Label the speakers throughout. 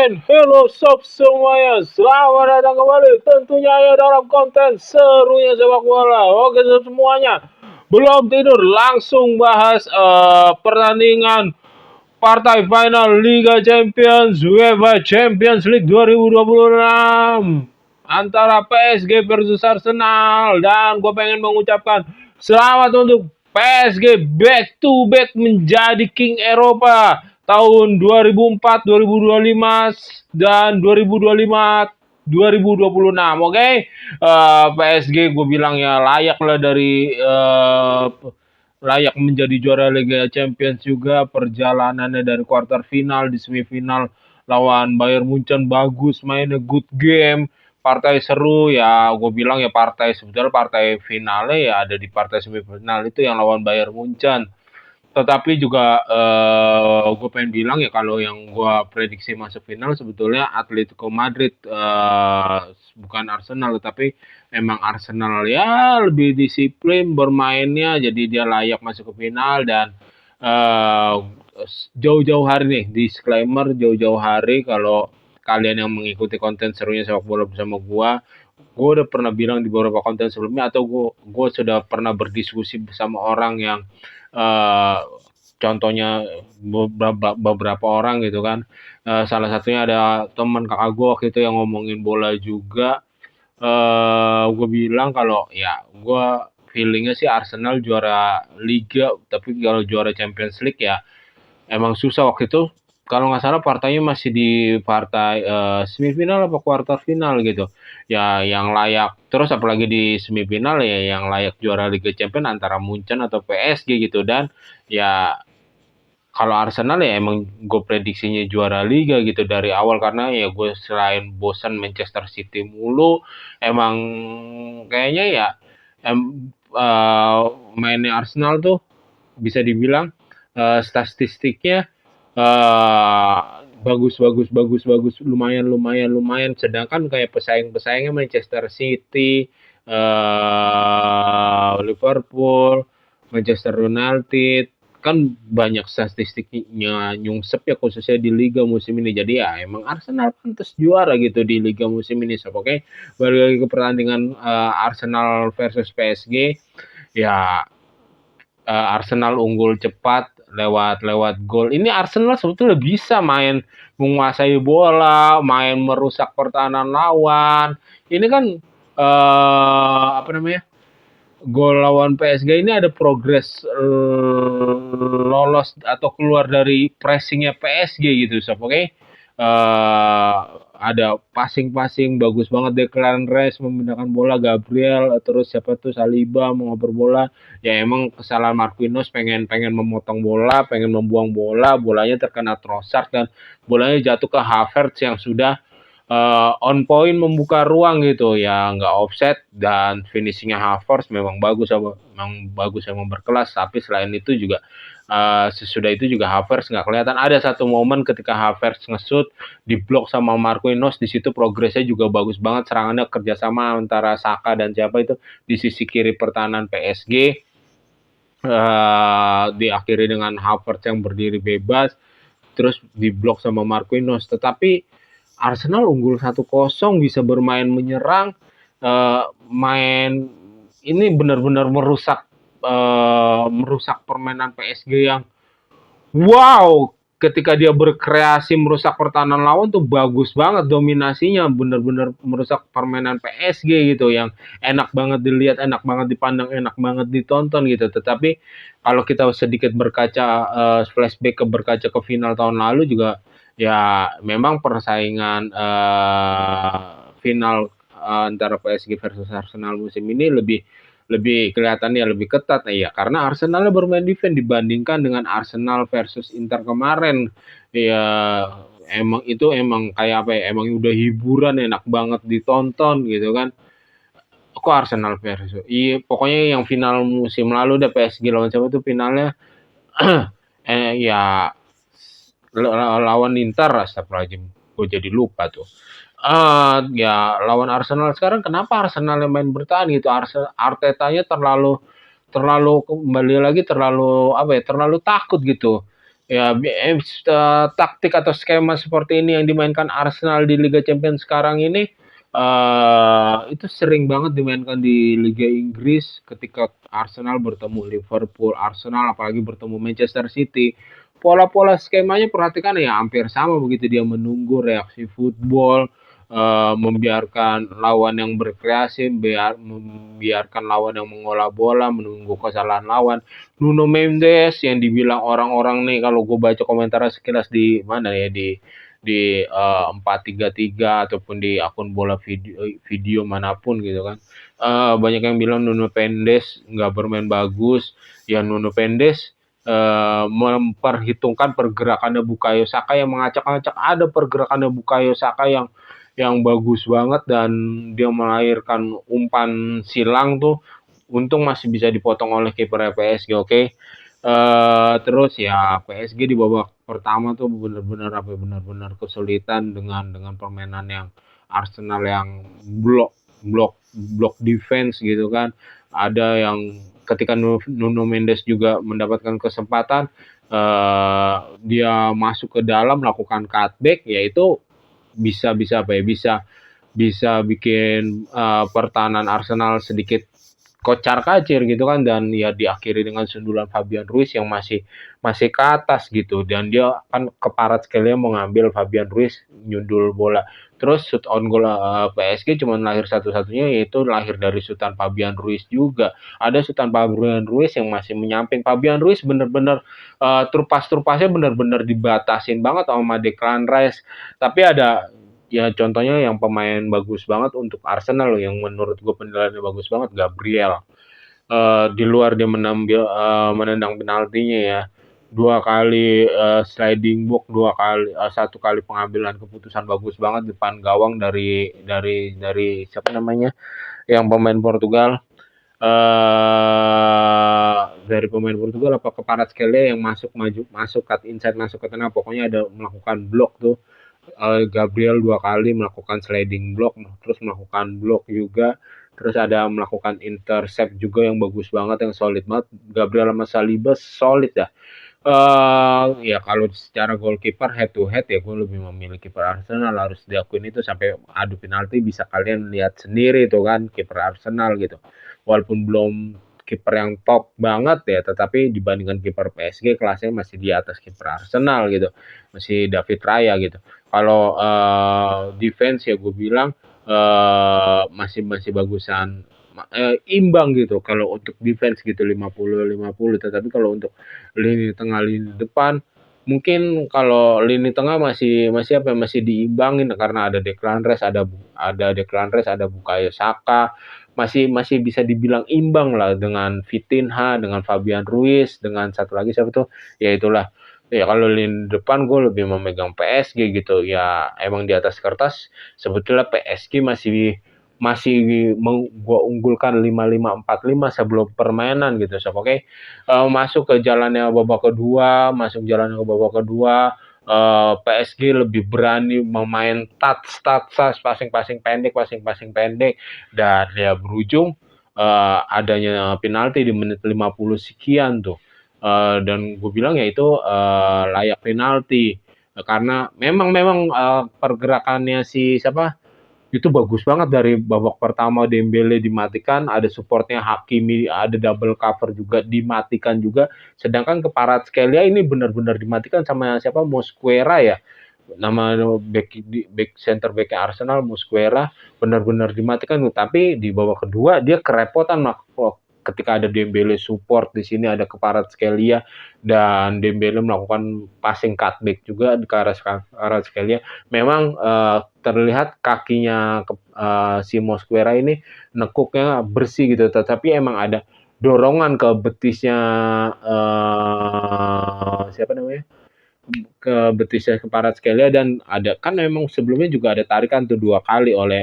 Speaker 1: and hello sob semuanya. Selamat datang kembali tentunya ya dalam konten serunya sepak bola. Oke sob semuanya. Belum tidur langsung bahas pertandingan partai final Liga Champions UEFA Champions League 2026 antara PSG versus Arsenal, dan gue pengen mengucapkan selamat untuk PSG back to back menjadi King Eropa tahun 2004, 2025 dan 2025 2026. Oke. PSG gue bilang ya layak lah dari layak menjadi juara Liga Champions juga. Perjalanannya dari quarter final di semifinal lawan Bayern Munchen bagus, mainnya good game, partai seru ya. Gue bilang ya sebetulnya partai finalnya ya ada di partai semifinal itu yang lawan Bayern Munchen. Tetapi juga gue pengen bilang ya kalau yang gue prediksi masuk final sebetulnya Atletico Madrid, bukan Arsenal, tapi emang Arsenal ya lebih disiplin bermainnya, jadi dia layak masuk ke final. Dan jauh-jauh hari nih, disclaimer, jauh-jauh hari kalau kalian yang mengikuti konten serunya sepak bola bersama gue udah pernah bilang di beberapa konten sebelumnya, atau gue sudah pernah berdiskusi bersama orang yang contohnya beberapa orang gitu kan. Salah satunya ada teman kakak gue waktu itu yang ngomongin bola juga. Gue bilang kalau ya gue feelingnya sih Arsenal juara Liga, tapi kalau juara Champions League ya emang susah. Waktu itu kalau nggak salah partainya masih di partai semifinal apa quarter final gitu ya, yang layak terus apalagi di semifinal ya yang layak juara Liga Champions antara Munchen atau PSG gitu. Dan ya kalau Arsenal ya emang gue prediksinya juara Liga gitu dari awal, karena ya gue selain bosan Manchester City mulu, emang kayaknya ya mainnya Arsenal tuh bisa dibilang statistiknya bagus, lumayan. Sedangkan kayak pesaingnya Manchester City, Liverpool, Manchester United kan banyak statistiknya nyungsep ya, khususnya di Liga musim ini. Jadi ya emang Arsenal pantas juara gitu di Liga musim ini. So, oke, balik lagi ke pertandingan Arsenal versus PSG. Ya Arsenal unggul cepat lewat gol. Ini Arsenal sebetulnya bisa main menguasai bola, main merusak pertahanan lawan. Ini kan apa namanya? Gol lawan PSG ini ada progres lolos atau keluar dari pressingnya PSG gitu, sob. Oke. Ada passing bagus banget, Declan Rice memindahkan bola, Gabriel, terus siapa tuh Saliba mau ngoper bola. Ya emang kesalahan Marquinhos, pengen memotong bola, pengen membuang bola, bolanya terkena Trossard dan bolanya jatuh ke Havertz yang sudah on point membuka ruang gitu ya, nggak offset. Dan finishingnya Havertz memang bagus, memang berkelas. Tapi selain itu juga sesudah itu juga Havertz nggak kelihatan. Ada satu momen ketika Havertz nge-shoot diblok sama Marquinhos, di situ progresnya juga bagus banget, serangannya kerjasama antara Saka dan siapa itu di sisi kiri pertahanan PSG. Diakhiri dengan Havertz yang berdiri bebas terus diblok sama Marquinhos. Tetapi Arsenal unggul 1-0, bisa bermain menyerang, main ini benar-benar merusak permainan PSG yang wow. Ketika dia berkreasi merusak pertahanan lawan tuh bagus banget, dominasinya benar-benar merusak permainan PSG gitu, yang enak banget dilihat, enak banget dipandang, enak banget ditonton gitu. Tetapi kalau kita sedikit flashback berkaca ke final tahun lalu juga, ya memang persaingan final antara PSG versus Arsenal musim ini lebih kelihatannya lebih ketat ya, karena Arsenal bermain defense dibandingkan dengan Arsenal versus Inter kemarin. Ya emang kayak apa ya, emang udah hiburan, enak banget ditonton gitu kan. Kok Arsenal versus pokoknya yang final musim lalu udah PSG lawan siapa tuh finalnya ya lawan Inter, astagfirullahaladzim, gue jadi lupa tuh. Ya lawan Arsenal sekarang, kenapa Arsenal yang main bertahan gitu? Artetanya terlalu kembali lagi terlalu takut gitu. Ya, taktik atau skema seperti ini yang dimainkan Arsenal di Liga Champions sekarang ini itu sering banget dimainkan di Liga Inggris ketika Arsenal bertemu Liverpool, Arsenal apalagi bertemu Manchester City. Pola-pola skemanya perhatikan ya hampir sama begitu dia menunggu reaksi football, membiarkan lawan yang berkreasi, membiarkan lawan yang mengolah bola, menunggu kesalahan lawan. Nuno Mendes yang dibilang orang-orang nih kalau gue baca komentar sekilas di mana ya di 433 ataupun di akun bola video manapun gitu kan, banyak yang bilang Nuno Mendes nggak bermain bagus. Ya Nuno Mendes memperhitungkan pergerakannya Bukayo Saka yang mengacak-acak, ada pergerakannya Bukayo Saka yang bagus banget dan dia melahirkan umpan silang tuh, untung masih bisa dipotong oleh kiper PSG. Oke. Terus ya PSG di babak pertama tuh benar-benar kesulitan dengan permainan yang Arsenal yang blok blok blok defense gitu kan. Ada yang ketika Nuno Mendes juga mendapatkan kesempatan, dia masuk ke dalam melakukan cutback, yaitu bisa bisa apa ya bisa bisa bikin pertahanan Arsenal sedikit kocar kacir gitu kan, dan ya diakhiri dengan sundulan Fabian Ruiz yang masih masih ke atas gitu, dan dia kan keparat sekali mengambil Fabian Ruiz nyundul bola. Terus shoot on goal PSG cuma lahir satu-satunya, yaitu lahir dari shootan Fabian Ruiz juga. Ada shootan Fabian Ruiz yang masih menyamping. Fabian Ruiz bener-bener trupas-trupasnya bener-bener dibatasin banget sama Declan Rice. Tapi ada ya contohnya yang pemain bagus banget untuk Arsenal yang menurut gue penilaiannya bagus banget, Gabriel. Di luar dia menendang penaltinya ya, dua kali sliding box, dua kali satu kali pengambilan keputusan bagus banget depan gawang dari siapa namanya yang pemain Portugal, dari pemain Portugal apa Kvaratskhelia yang masuk cut inside, masuk ke tengah, pokoknya ada melakukan blok tuh. Gabriel dua kali melakukan sliding block, terus melakukan block juga, terus ada melakukan intercept juga yang bagus banget, yang solid banget. Gabriel sama Saliba solid ya. Ya kalau secara goalkeeper head to head ya gue lebih memilih kiper Arsenal, harus diakuin itu. Sampai adu penalti bisa kalian lihat sendiri tuh kan kiper Arsenal gitu. Walaupun belum kiper yang top banget ya, tetapi dibandingkan kiper PSG kelasnya masih di atas kiper Arsenal gitu. Masih David Raya gitu. Kalau defense ya gue bilang masih masih bagusan imbang gitu kalau untuk defense gitu 50-50. Tetapi kalau untuk lini tengah, lini depan, mungkin kalau lini tengah masih masih apa masih diimbangin karena ada Declan Rice, ada Declan Rice, ada Bukayo Saka, masih masih bisa dibilang imbang lah dengan Vitinha, dengan Fabian Ruiz, dengan satu lagi siapa tuh, ya itulah. Ya kalau lini depan gue lebih memegang PSG gitu ya, emang di atas kertas sebetulnya PSG masih masih gue unggulkan 5-5-4-5 sebelum permainan gitu. So, oke. Masuk ke jalannya babak kedua, PSG lebih berani memain touch, passing pendek, dan ya berujung adanya penalti di menit 50 sekian tuh. Dan gue bilang ya itu layak penalti karena memang pergerakannya si siapa itu bagus banget dari babak pertama. Dembele dimatikan, ada supportnya Hakimi, ada double cover juga dimatikan juga. Sedangkan Kvaratskhelia ini benar-benar dimatikan sama siapa, Mosquera ya, nama back center back Arsenal, Mosquera, benar-benar dimatikan. Tapi di babak kedua dia kerepotan ketika ada Dembele support, di sini ada Kvaratskhelia dan Dembele melakukan passing cutback juga ke arah Kvaratskhelia. Memang terlihat kakinya si Mosquera ini nekuknya bersih gitu, tetapi emang ada dorongan ke betisnya siapa namanya, ke betisnya Kvaratskhelia, dan ada kan memang sebelumnya juga ada tarikan tuh dua kali oleh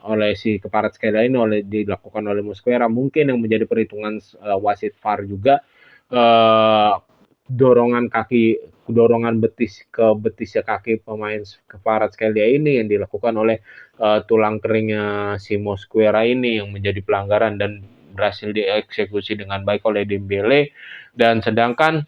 Speaker 1: oleh si Kvaratskhelia ini, dilakukan oleh Mosquera. Mungkin yang menjadi perhitungan wasit VAR juga, dorongan betis ke betisnya kaki pemain Kvaratskhelia ini yang dilakukan oleh tulang keringnya si Mosquera ini yang menjadi pelanggaran, dan berhasil dieksekusi dengan baik oleh Dembele, dan sedangkan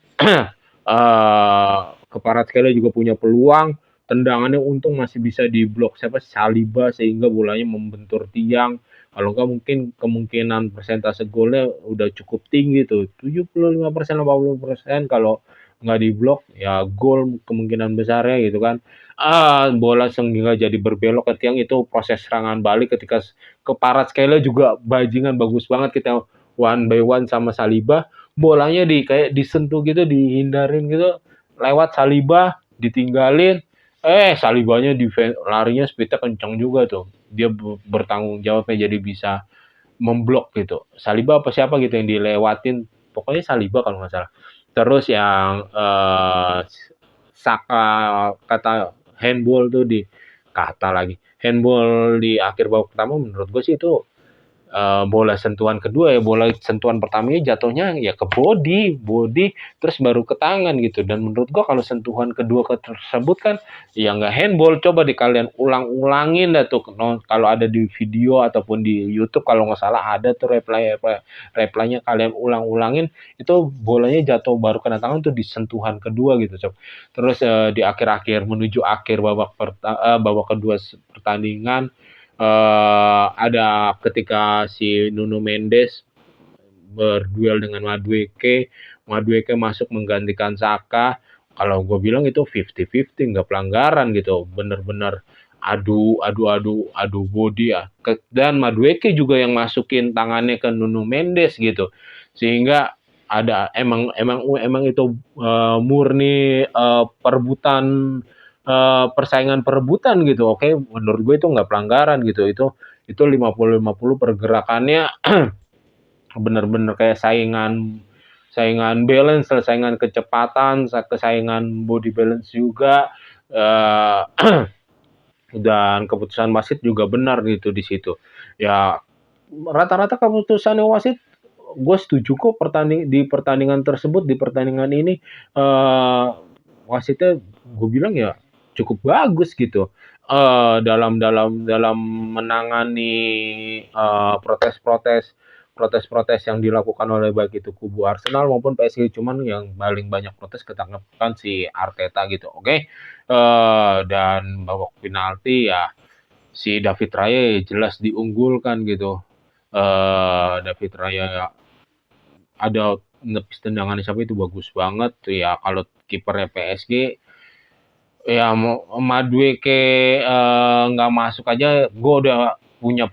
Speaker 1: Kvaratskhelia juga punya peluang, tendangannya untung masih bisa diblok siapa Saliba sehingga bolanya membentur tiang. Kalau enggak mungkin kemungkinan persentase golnya udah cukup tinggi tuh 75% 80% kalau nggak diblok ya gol kemungkinan besarnya gitu kan. Bola sehingga jadi berbelok ke tiang itu proses serangan balik ketika ke Kvaratskhelia juga bajingan bagus banget kita one by one sama Saliba, bolanya kayak disentuh gitu dihindarin gitu lewat Saliba ditinggalin, Salibanya larinya speednya kencang juga tuh. Dia bertanggung jawabnya jadi bisa memblok gitu. Saliba apa siapa gitu yang dilewatin. Pokoknya Saliba kalau nggak salah. Terus yang Saka kata handball tuh di kata lagi handball di akhir babak pertama menurut gue sih itu bola sentuhan kedua ya, bola sentuhan pertamanya jatuhnya ya ke body terus baru ke tangan gitu. Dan menurut gua kalau sentuhan kedua tersebut kan ya nggak handball. Coba di kalian ulang-ulangin dah tuh kalau ada di video ataupun di YouTube kalau nggak salah ada tuh replaynya kalian ulang-ulangin itu bolanya jatuh baru kena tangan tuh di sentuhan kedua gitu. Coba terus di akhir-akhir menuju akhir babak kedua pertandingan ada ketika si Nuno Mendes berduel dengan Madueke masuk menggantikan Saka. Kalau gue bilang itu 50-50 nggak pelanggaran gitu, bener-bener adu body ya. Dan Madueke juga yang masukin tangannya ke Nuno Mendes gitu, sehingga ada emang itu murni perebutan persaingan perebutan gitu. Oke, menurut gue itu nggak pelanggaran gitu. Itu 50-50 pergerakannya bener-bener kayak saingan balance, saingan kecepatan, kesaingan body balance juga. Uh, dan keputusan wasit juga benar gitu di situ. Ya rata-rata keputusan wasit gue setuju kok di pertandingan tersebut, di pertandingan ini wasitnya gue bilang ya cukup bagus gitu dalam menangani protes-protes yang dilakukan oleh baik itu kubu Arsenal maupun PSG. Cuman yang paling banyak protes ketangkapan si Arteta gitu. Oke. Dan babak penalti ya si David Raya jelas diunggulkan gitu. David Raya ada nepis tendangan siapa itu bagus banget ya. Kalau kipernya PSG ya Madueke nggak masuk aja gue udah punya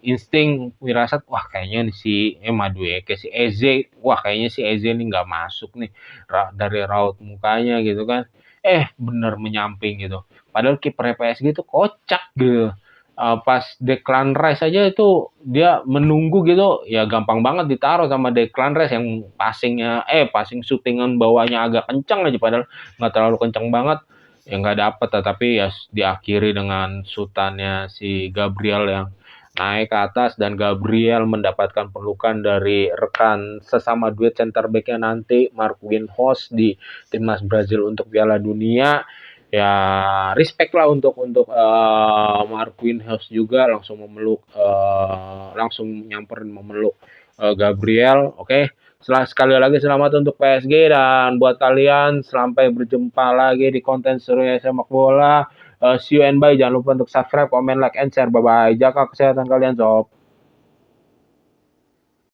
Speaker 1: insting wirasat wah kayaknya si Madueke si Eze wah kayaknya si Eze nih nggak masuk nih dari raut mukanya gitu kan bener menyamping gitu padahal kiper PSG itu kocak gitu. Pas Declan Rice aja itu dia menunggu gitu ya gampang banget ditaruh sama Declan Rice yang passing shootingan bawahnya agak kencang aja padahal nggak terlalu kencang banget ya nggak dapet tapi ya diakhiri dengan sutannya si Gabriel yang naik ke atas dan Gabriel mendapatkan pelukan dari rekan sesama duet center back-nya nanti Marquinhos di timnas Brazil untuk Piala Dunia. Ya respect lah untuk Marquinhos juga langsung langsung nyamperin memeluk Gabriel. Oke. Sekali lagi selamat untuk PSG dan buat kalian sampai berjumpa lagi di konten serunya sepak bola. See you and bye. Jangan lupa untuk subscribe, comment, like, and share. Bye bye. Jaga kesehatan kalian sob.